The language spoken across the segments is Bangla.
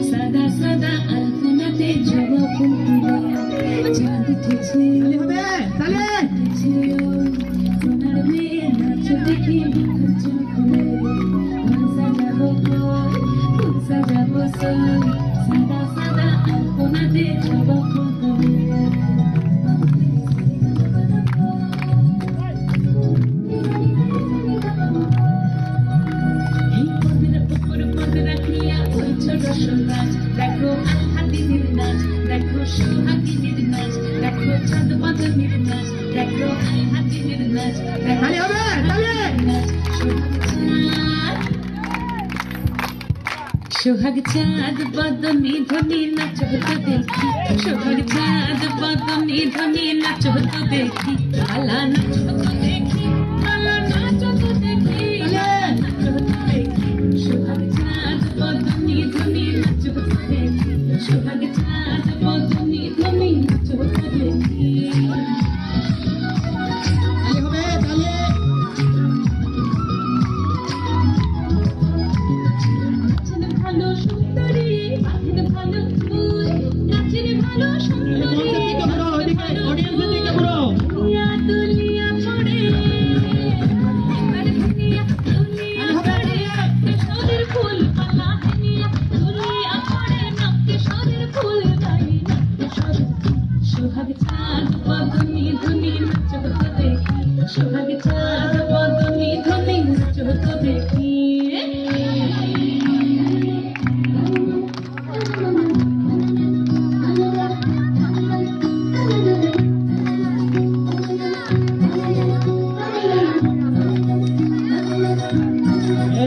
সাদা সাদা আলপনাতে জবা ফুল চাঁদ উঠেছে সোনার মেয়ে নাচ দেখে চোখ খুলে সাজাবো সাজাবো সাদা সাদা আলপনাতে জবা ফুল দেখো হাতির নাচ, দেখো সোহাগিনীর নাচ, দেখো চাঁদ বাঁধনের নাচ, দেখো হাতির নাচ, সোহাগ চাঁদ বদনি ধ্বনি নাচ হতো দেখি, সোহাগ চাঁদ বদনি ধ্বনি নাচ হতো দেখি, আলা নাচ হতো দেখি, আলা নাচ হতো দেখি, নাচ হতো দেখি, সোহাগ চাঁদ বদনি ধ্বনি নাচ হতো দেখি, সোহাগ চাঁদ বদনি ধ্বনি নাচ হতো দেখি। ভালো সুন্দরী বাঁধেন ভালো ফুল, নাচের ভালো সুন্দরী দুলিয়া পড়ে এবার দুনিয়া পড়ে কেশরের ফুল পালা দুনিয়া দুলিয়া পড়ে না কেশরের ফুল গাই না কেশরের সোহাগ চাঁদ বদনি ধ্বনি নাচ হতো দেখি, সোহাগ চাঁদ বদনি ধ্বনি নাচ হতো দেখি।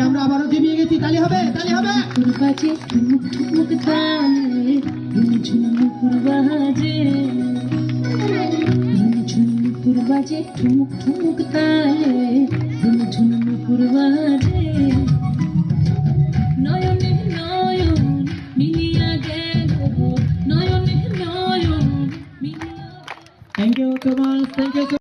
আমরা আবারও জমিয়ে গেছি, তালি হবে তালি হবে। বাজে ঠুমুক ঠুমুক তালে ঝুমুকুর বাজে ঝুমুকুর বাজে ঠুমুক ঠুমুক তালে